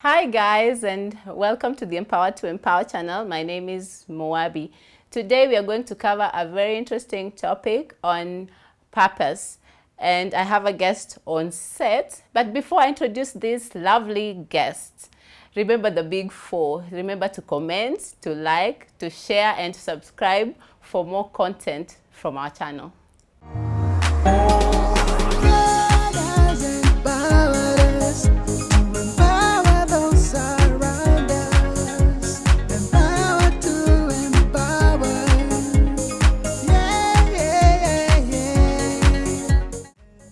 Hi guys, and welcome to the Empower to Empower channel. My name is Moabbie. Today we are going to cover a very interesting topic on purpose, and I have a guest on set. But before I introduce this lovely guest, remember the big four. Remember to comment, to like, to share, and to subscribe for more content from our channel.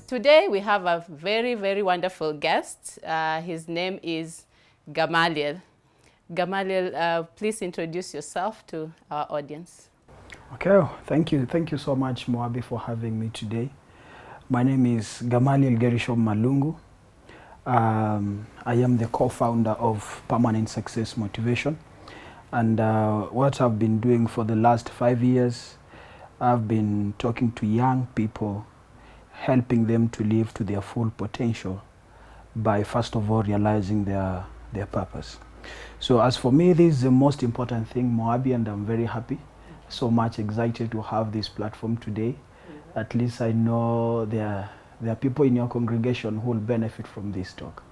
Today we have a very wonderful guest. His name is Gamaliel. Gamaliel, please introduce yourself to our audience. Okay, thank you so much, Moabbie, for having me today. My name is Gamaliel Gerishom Malungu. I am the co-founder of Permanent Success Motivation, and what I've been doing for the last 5 years, I've been talking to young people, helping them to live to their full potential by first of all realizing their purpose. So as for me, this is the most important thing, Moabbie, and I'm very happy, so much excited to have this platform today. At least I know there are people in your congregation who will benefit from this talk.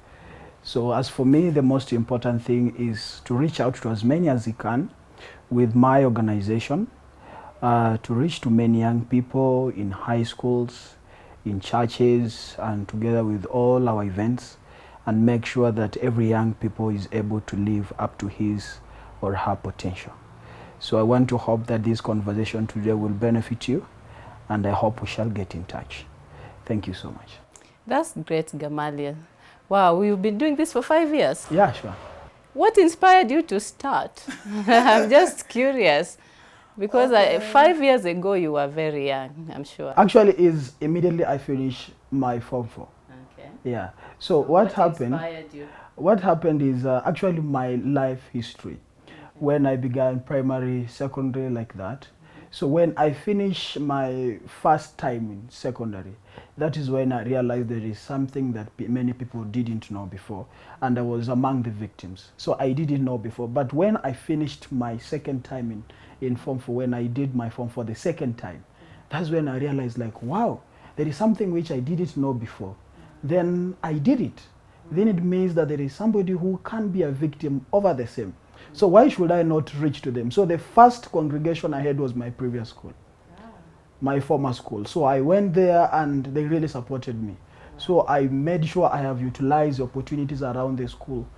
So as for me, the most important thing is to reach out to as many as you can with my organization, to reach to many young people in high schools, in churches, and together with all our events, and make sure that every young people is able to live up to his or her potential. So I want to hope that this conversation today will benefit you, and I hope we shall get in touch. Thank you so much. That's great, Gamaliel. Wow, we've been doing this for 5 years. Yeah, sure. What inspired you to start? I'm just curious. Because 5 years ago, you were very young, I'm sure. Actually, is immediately I finished my Form 4. Okay. Yeah. So what happened? Inspired you? What happened is actually my life history. When I began primary, secondary, like that. So when I finished my first time in secondary, that is when I realized there is something that many people didn't know before, and I was among the victims. So I didn't know before, but when I finished my second time in Form 4, when I did my Form 4 the second time, that's when I realized, like, wow, there is something which I didn't know before. Then I did it. Then it means that there is somebody who can be a victim over the same. So why should I not reach to them? So the first congregation I had was my previous school, my former school. So I went there and they really supported me. So I made sure I have utilized the opportunities around the school,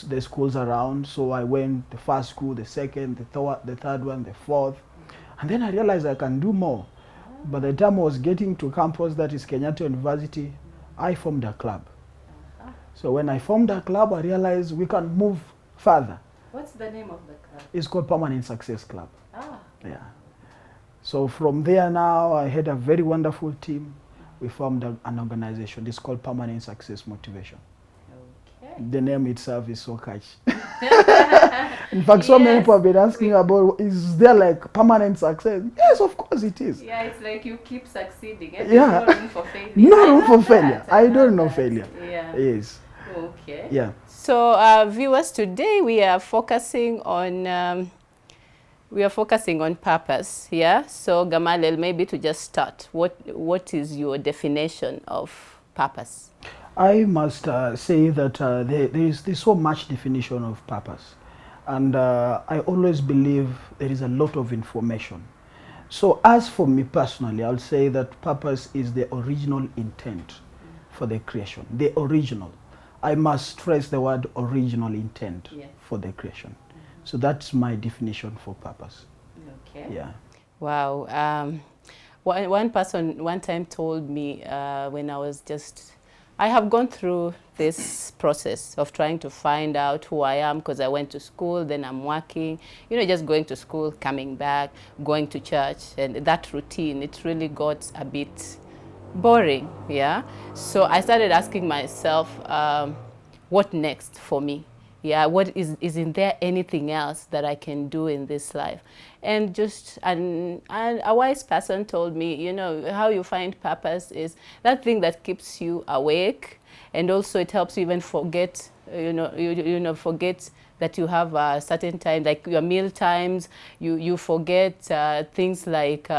the schools around. So I went the first school, the second, the third one, the fourth. And then I realized I can do more. By the time I was getting to campus, that is Kenyatta University, I formed a club. So when I formed a club, I realized we can move further. What's the name of the club? It's called Permanent Success Club. Ah. Yeah. So from there now, I had a very wonderful team. We formed an organization. It's called Permanent Success Motivation. Okay. The name itself is so catchy. In fact, so many people have been asking about, is there like permanent success? Yes, of course it is. Yeah, it's like you keep succeeding. Yeah. No room for failure. No room for failure. I don't know failure. Yeah. Yes. Okay. Yeah. So, viewers, today we are focusing on purpose. Yeah. So, Gamaliel, maybe to just start, what is your definition of purpose? I must say that there's so much definition of purpose, and I always believe there is a lot of information. So, as for me personally, I'll say that purpose is the original intent for the creation. The original. I must stress the word original intent for the creation. So that's my definition for purpose. Okay. Yeah. Wow. One person one time told me when I have gone through this process of trying to find out who I am, because I went to school, then I'm working, just going to school, coming back, going to church, and that routine, it really got a bit boring. Yeah. So I started asking myself, what next for me? Yeah, what isn't there anything else that I can do in this life? And a wise person told me, how you find purpose is that thing that keeps you awake, and also it helps you even forget forget that you have a certain time, like your meal times. You forget things like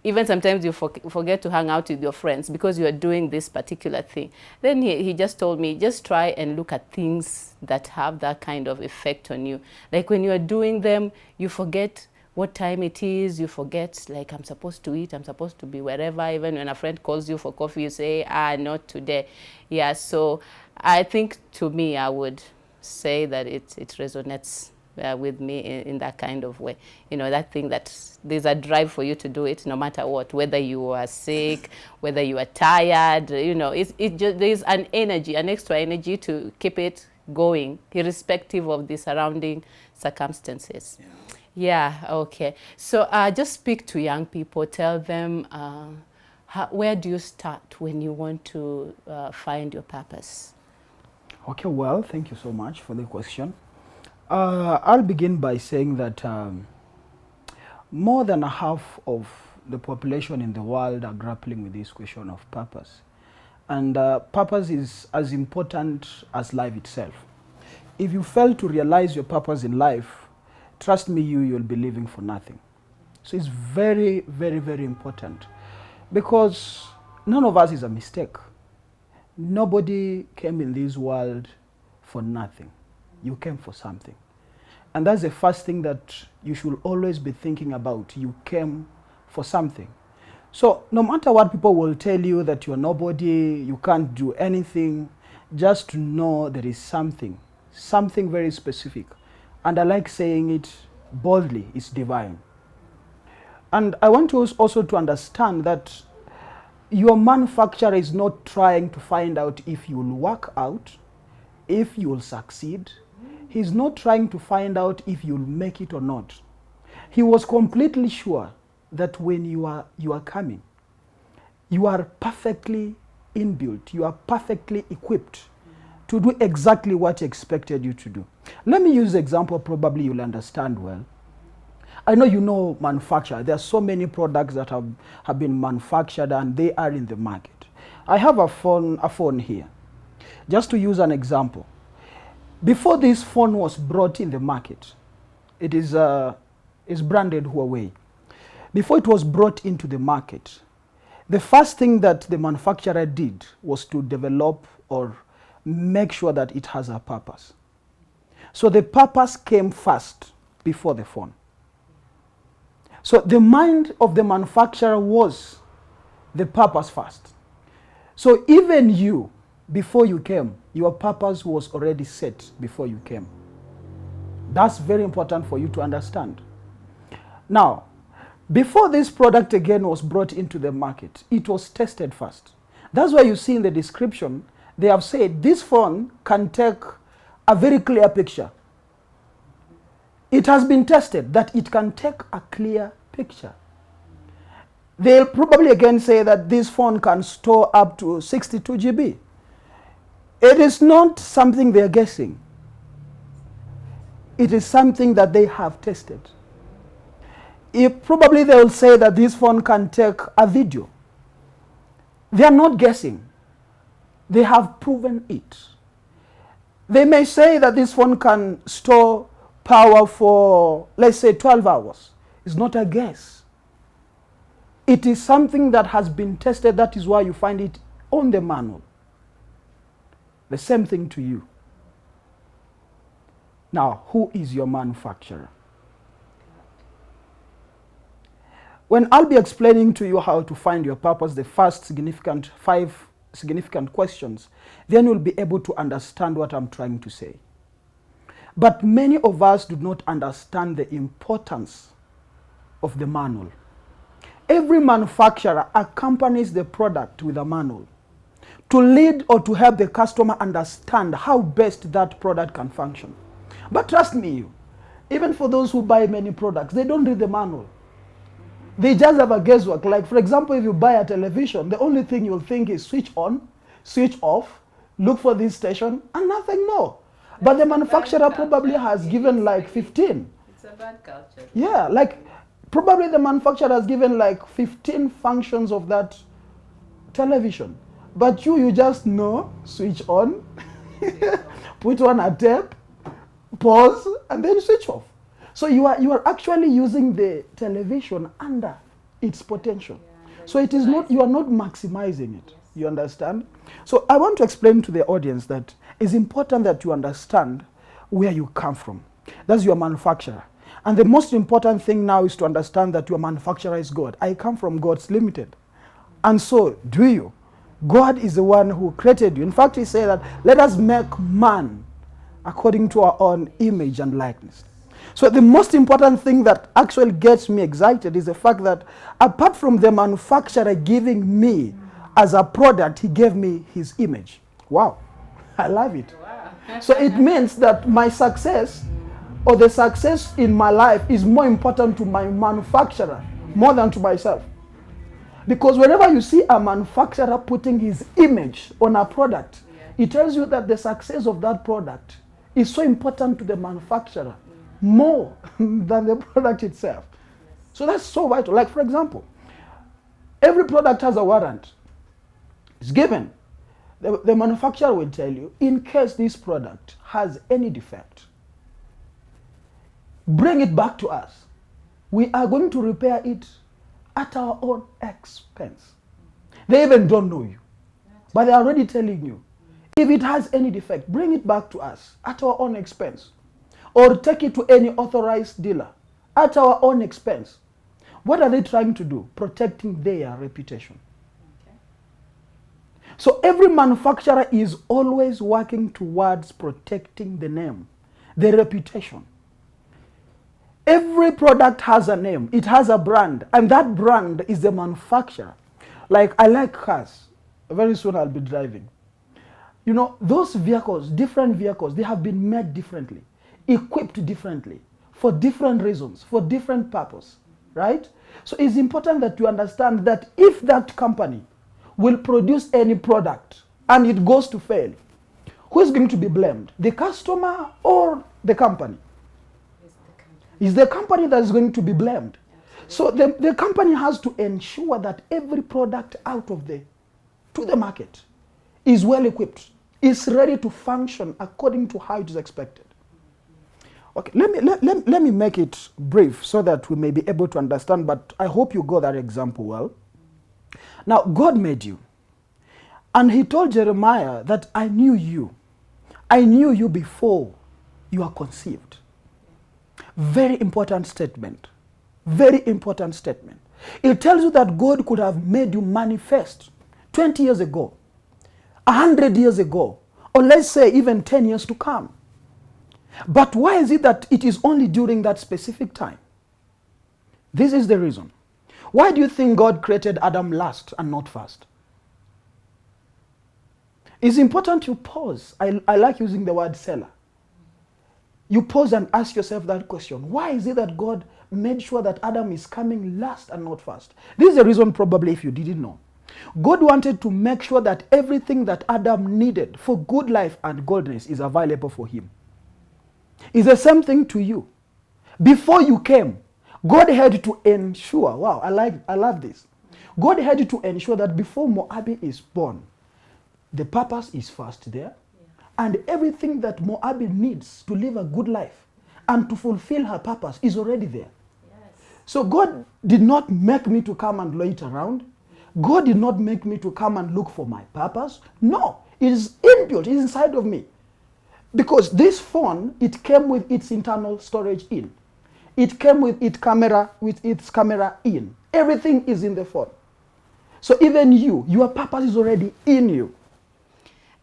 even sometimes you forget to hang out with your friends because you are doing this particular thing. Then he just told me, just try and look at things that have that kind of effect on you. Like when you are doing them, you forget what time it is, you forget, like, I'm supposed to eat, I'm supposed to be wherever. Even when a friend calls you for coffee, you say, not today. Yeah, so I think to me, I would say that it resonates with me in that kind of way. That thing that there's a drive for you to do it no matter what, whether you are sick, whether you are tired, there's an energy, an extra energy to keep it going, irrespective of the surrounding circumstances. Yeah, okay. So just speak to young people, tell them, where do you start when you want to find your purpose? Okay, well, thank you so much for the question. I'll begin by saying that more than half of the population in the world are grappling with this question of purpose. And purpose is as important as life itself. If you fail to realize your purpose in life, trust me, you'll be living for nothing. So it's very, very, very important, because none of us is a mistake. Nobody came in this world for nothing. You came for something. And that's the first thing that you should always be thinking about. You came for something. So no matter what people will tell you, that you're nobody, you can't do anything, just know there is something very specific. And I like saying it boldly, it's divine. And I want you also to understand that your manufacturer is not trying to find out if you will work out, if you will succeed. He's not trying to find out if you'll make it or not. He was completely sure that when you are coming, you are perfectly inbuilt, you are perfectly equipped to do exactly what he expected you to do. Let me use the example probably you'll understand well. I know you know manufacture. There are so many products that have been manufactured and they are in the market. I have a phone here. Just to use an example. Before this phone was brought in the market, it is branded Huawei. Before it was brought into the market, the first thing that the manufacturer did was to develop or make sure that it has a purpose. So the purpose came first before the phone. So the mind of the manufacturer was the purpose first. So even you, before you came, your purpose was already set before you came. That's very important for you to understand. Now, before this product again was brought into the market, it was tested first. That's why you see in the description, they have said this phone can take a very clear picture. It has been tested that it can take a clear picture. They'll probably again say that this phone can store up to 62 GB. It is not something they're guessing. It is something that they have tested. Probably they will say that this phone can take a video. They are not guessing. They have proven it. They may say that this phone can store power for, let's say, 12 hours. It's not a guess. It is something that has been tested. That is why you find it on the manual. The same thing to you. Now, who is your manufacturer? When I'll be explaining to you how to find your purpose, the first 5 significant questions, then you'll be able to understand what I'm trying to say. But many of us do not understand the importance of the manual. Every manufacturer accompanies the product with a manual to lead or to help the customer understand how best that product can function. But trust me, even for those who buy many products, they don't read the manual. They just have a guesswork. Like, for example, if you buy a television, the only thing you'll think is switch on, switch off, look for this station, and nothing more. But the manufacturer probably has given like 15. It's a bad culture. Yeah, like probably the manufacturer has given like 15 functions of that television. But you just know, switch on, put on a tape, pause, and then switch off. So you are actually using the television under its potential. So it is not, you are not maximizing it. You understand? So I want to explain to the audience that it's important that you understand where you come from. That's your manufacturer. And the most important thing now is to understand that your manufacturer is God. I come from God's limited. And so do you. God is the one who created you. In fact, he said that let us make man according to our own image and likeness. So the most important thing that actually gets me excited is the fact that apart from the manufacturer giving me as a product, he gave me his image. Wow. I love it. Wow. So it means that my success or the success in my life is more important to my manufacturer more than to myself. Because whenever you see a manufacturer putting his image on a product, it tells you that the success of that product is so important to the manufacturer more than the product itself. So that's so vital. Like, for example, every product has a warrant. It's given. The manufacturer will tell you, in case this product has any defect, bring it back to us. We are going to repair it at our own expense. They even don't know you, but they're already telling you, if it has any defect, bring it back to us at our own expense. Or take it to any authorized dealer at our own expense. What are they trying to do? Protecting their reputation. Okay. So every manufacturer is always working towards protecting the name, the reputation. Every product has a name. It has a brand. And that brand is the manufacturer. Like, I like cars. Very soon I'll be driving. You know, those vehicles, different vehicles, they have been made differently, equipped differently, for different reasons, for different purpose, right? So it's important that you understand that if that company will produce any product and it goes to fail, who is going to be blamed? The customer or the company? It's the company that is going to be blamed. So the company has to ensure that every product out of to the market is well equipped, is ready to function according to how it is expected. Okay, let me make it brief so that we may be able to understand, but I hope you got that example well. Now, God made you. And he told Jeremiah that I knew you. I knew you before you were conceived. Very important statement. Very important statement. It tells you that God could have made you manifest 20 years ago, 100 years ago, or let's say even 10 years to come. But why is it that it is only during that specific time? This is the reason. Why do you think God created Adam last and not first? It's important you pause. I like using the word seller. You pause and ask yourself that question. Why is it that God made sure that Adam is coming last and not first? This is the reason, probably, if you didn't know. God wanted to make sure that everything that Adam needed for good life and godliness is available for him. It's the same thing to you. Before you came, God had to ensure, wow, I love this. God had to ensure that before Moabbie is born, the purpose is first there, and everything that Moabbie needs to live a good life and to fulfill her purpose is already there. Yes. So God did not make me to come and loiter around. God did not make me to come and look for my purpose. No, it is inbuilt, it is inside of me. Because this phone, it came with its internal storage in. It came with its camera in. Everything is in the phone. So even you, your purpose is already in you.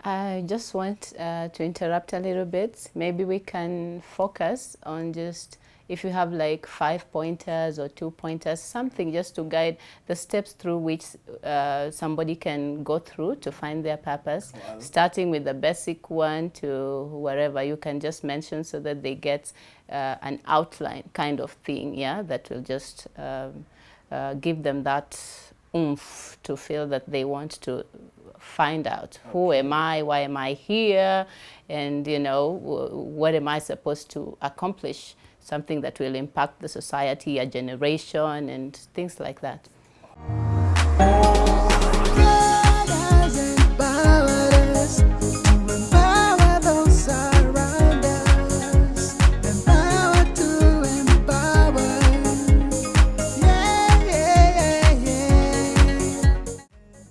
I just want to interrupt a little bit. Maybe we can focus on just, if you have like 5 pointers or 2 pointers, something just to guide the steps through which somebody can go through to find their purpose, wow. Starting with the basic one to wherever you can just mention so that they get an outline kind of thing, yeah, that will just give them that oomph to feel that they want to find out, okay, who am I, why am I here, and you know, what am I supposed to accomplish, something that will impact the society, a generation, and things like that.